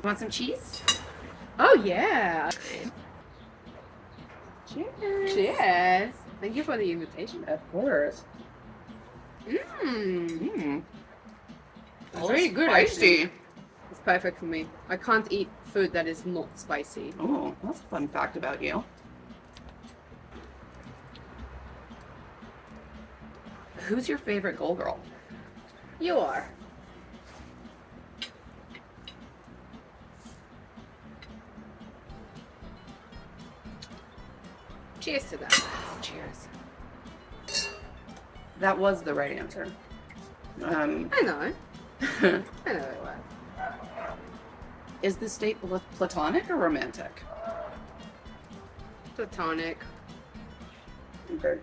Want some cheese? Oh, yeah. Cheers. Cheers. Thank you for the invitation. Of course. Mmm. Oh, Very good, spicy. actually. It's perfect for me. I can't eat food that is not spicy. Oh, that's a fun fact about you. Who's your favorite Goal Girl? You are. Cheers to that. Cheers. That was the right answer. I know. I know it was. Is the state platonic or romantic? Platonic. Okay.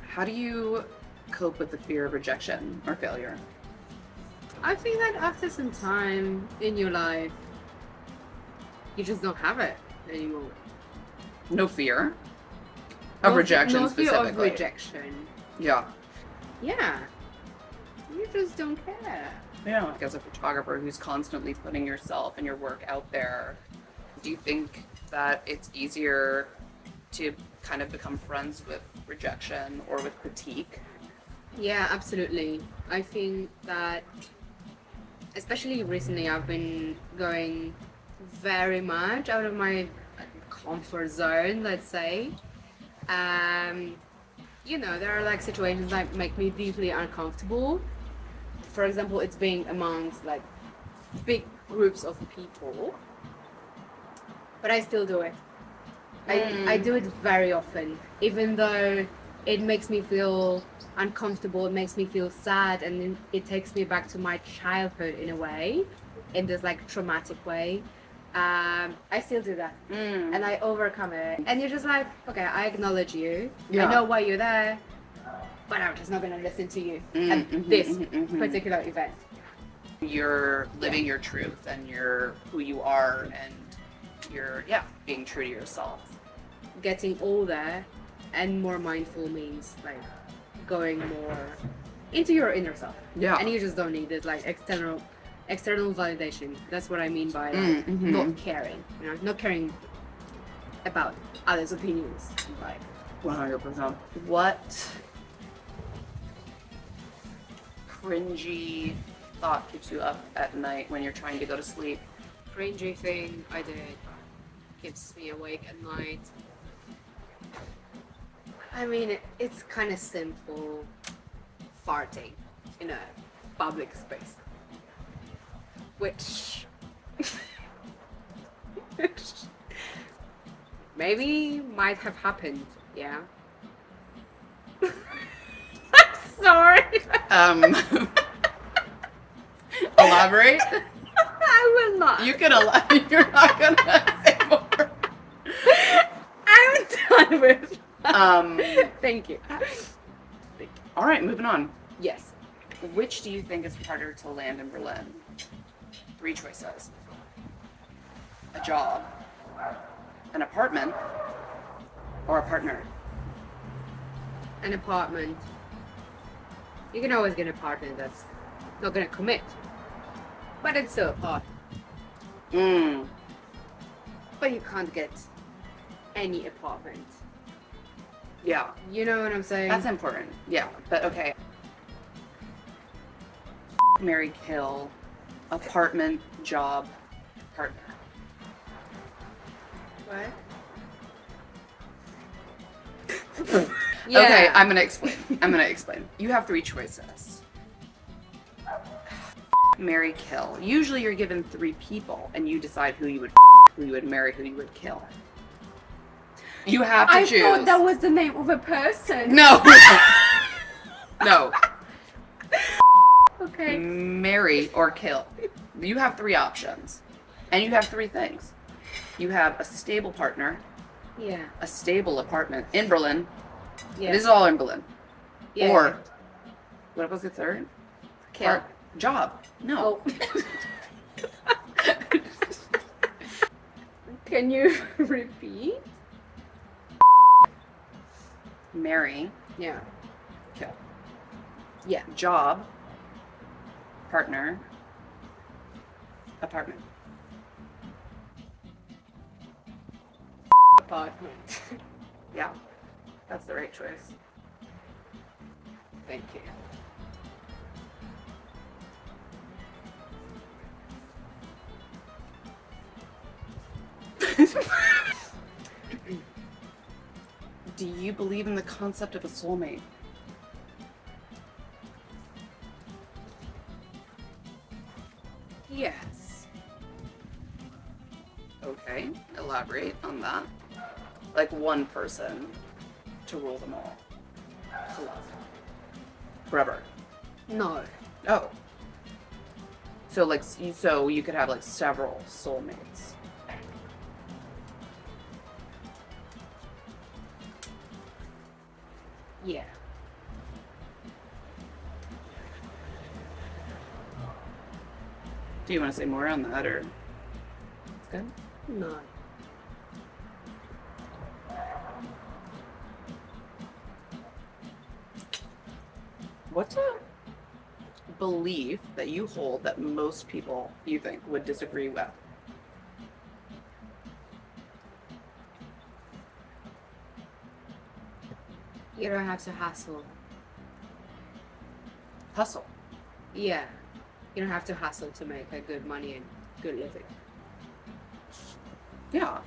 How do you cope with the fear of rejection or failure? I think that after some time in your life, you just don't have it anymore. No fear of rejection no fear specifically. of rejection. Yeah. Yeah. You just don't care. Yeah. As a photographer who's constantly putting yourself and your work out there, do you think that it's easier to kind of become friends with rejection or with critique? Yeah, absolutely. I think that, especially recently, I've been going very much out of my comfort zone, let's say. There are like situations that make me deeply uncomfortable. For example, it's being amongst like big groups of people, but I still do it. I do it very often, even though it makes me feel uncomfortable, it makes me feel sad, and it takes me back to my childhood in a way, in this like traumatic way. I still do that, and I overcome it. And you're just like, okay, I acknowledge you. Yeah. I know why you're there, but I'm just not gonna listen to you at this particular event. You're living your truth and you're who you are and you're, being true to yourself. Getting older and more mindful means like going more into your inner self. Yeah. And you just don't need it like external validation. That's what I mean by like not caring. Not caring about others' opinions. Like 100%. What cringy thought keeps you up at night when you're trying to go to sleep? cringy thing I did keeps me awake at night. I mean, it's kind of simple. Farting in a public space, which maybe might have happened. Yeah. Sorry. Elaborate? I will not. You can elaborate. You're not gonna say more. I'm done with. Thank you. All right, moving on. Yes. Which do you think is harder to land in Berlin? 3 choices. A job, an apartment, or a partner? An apartment. You can always get an apartment that's not gonna commit, but it's still a apartment. But you can't get any apartment. Yeah. You know what I'm saying? That's important. Yeah, but okay. Marry, kill, apartment, job, partner. What? Okay, I'm gonna explain. You have 3 choices. Marry, kill. Usually you're given 3 people and you decide who you would marry, who you would kill. You have to choose. I thought that was the name of a person. No. No. Okay. Marry or kill. You have 3 options. And you have 3 things. You have a stable partner, Yeah. a stable apartment in Berlin. Yeah. This is all in Berlin. Yeah. Or, what was the third? Kill. Job. No. Oh. Can you repeat? Marry, Yeah. kill. Yeah. Job, partner, Apartment. Apartment. Yeah, that's the right choice. Thank you. Do you believe in the concept of a soulmate? Yes. Okay, elaborate on that. Like one person to rule them all. To love. Forever. No. Oh. So like, so you could have like several soulmates. Yeah. Do you want to say more on that, or? It's good. No. What's a belief that you hold that most people, you think, would disagree with? You don't have to hustle. Hustle. Yeah. You don't have to hustle to make a good money and good living. Yeah.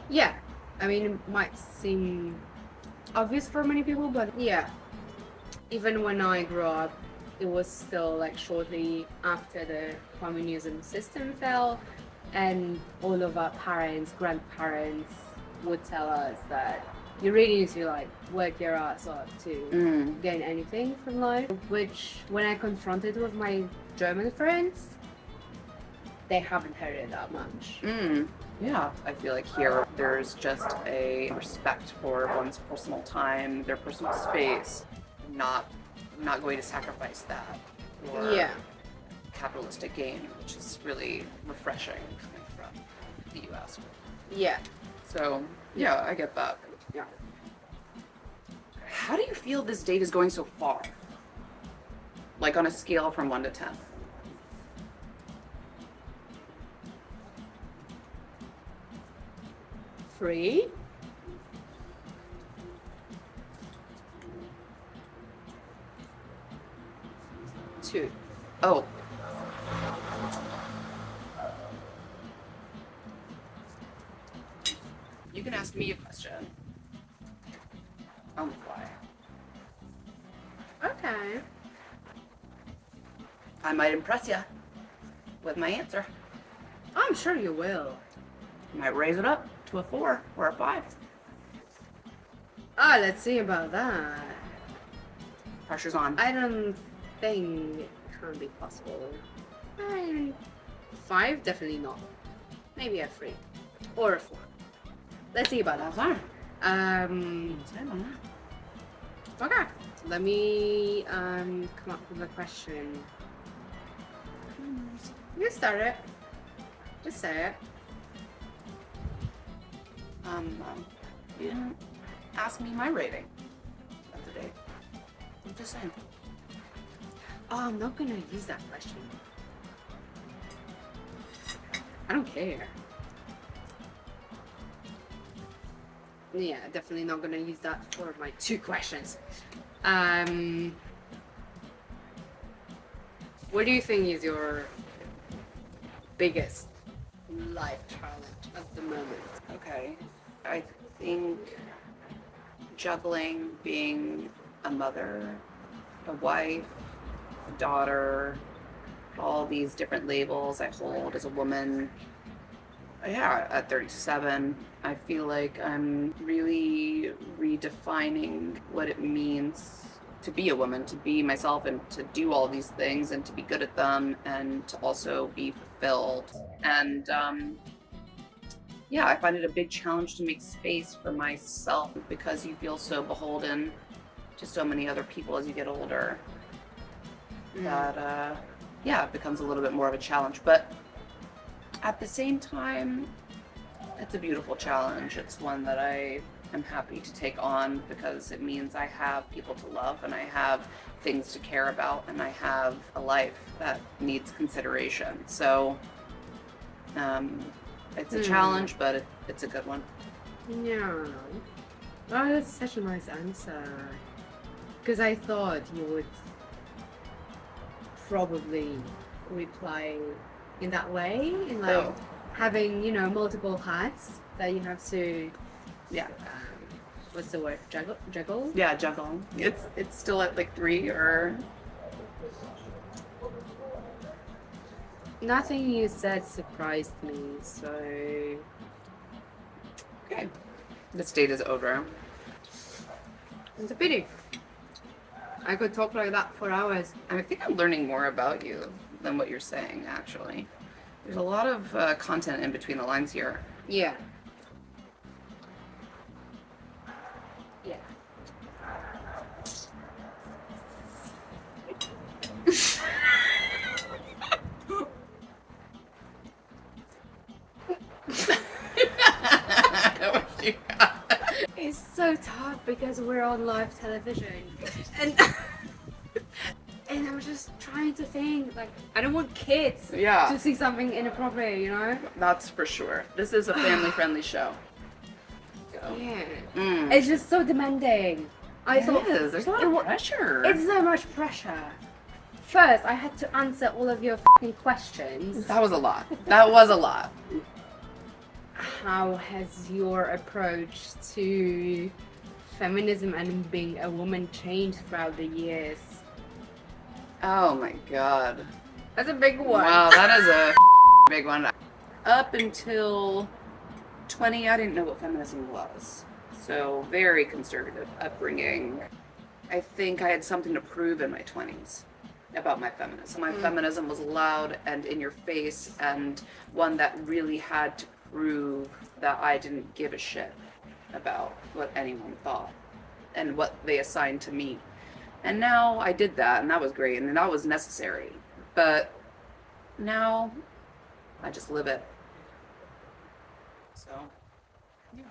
Yeah. I mean, it might seem obvious for many people, but yeah. Even when I grew up, it was still like shortly after the communism system fell, and all of our parents, grandparents would tell us that you really need to like work your ass off to gain anything from life. Which, when I confronted with my German friends, they haven't heard it that much. Yeah, I feel like here there's just a respect for one's personal time, their personal space. Not going to sacrifice that for Yeah. capitalistic gain, which is really refreshing coming from the US. Yeah. So yeah, I get that. Yeah. How do you feel this date is going so far? Like on a scale from 1 to 10. Free. Two. Oh. You can ask me a question on the fly. Okay. I might impress you with my answer. I'm sure you will. Might raise it up to a 4 or a 5. Ah, let's see about that. Pressure's on. I don't think it can be possible. 5, definitely not. Maybe a 3 or a 4. Let's see about that. Okay. Let me come up with a question. You start it. Just say it. You didn't ask me my rating of the date. I'm just saying. Oh, I'm not gonna use that question. I don't care. Yeah, definitely not gonna use that for my 2 questions. What do you think is your biggest life challenge at the moment? Okay. I think juggling being a mother, a wife, a daughter, all these different labels I hold as a woman. Yeah, at 37, I feel like I'm really redefining what it means to be a woman, to be myself, and to do all these things and to be good at them and to also be fulfilled. And yeah, I find it a big challenge to make space for myself because you feel so beholden to so many other people as you get older that yeah, it becomes a little bit more of a challenge. But at the same time, it's a beautiful challenge. It's one that I am happy to take on, because it means I have people to love and I have things to care about and I have a life that needs consideration. So it's a challenge, but it's a good one. Yeah. Oh, that's such a nice answer. Because I thought you would probably reply in that way, in like having, you know, multiple hats that you have to, Yeah. what's the word? Juggle? Yeah, juggle. It's still at like 3 or... Nothing you said surprised me, so Okay. This date is over. it's a pity. I could talk like that for hours. I think I'm learning more about you than what you're saying, actually. There's a lot of content in between the lines here. Yeah. Yeah. What you got? It's so tough because we're on live television, and and I'm just trying to think, like, I don't want kids Yeah. to see something inappropriate, you know? That's for sure. This is a family-friendly show. So. Yeah. Mm. It's just so demanding. I thought It is. There's a lot of pressure. it's so much pressure. First, I had to answer all of your fucking questions. That was a lot. That was a lot. How has your approach to feminism and being a woman changed throughout the years? Oh my god. That's a big one. Wow, that is a big one. Up until 20, I didn't know what feminism was. So, very conservative upbringing. I think I had something to prove in my 20s about my feminism. My feminism was loud and in your face, and one that really had to prove that I didn't give a shit about what anyone thought and what they assigned to me. And now I did that, and that was great, and that was necessary. But now I just live it. So, yeah.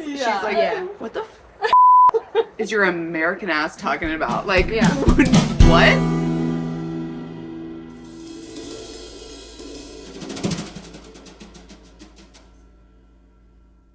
She's like, Yeah. what the is your American ass talking about? Like, Yeah. what?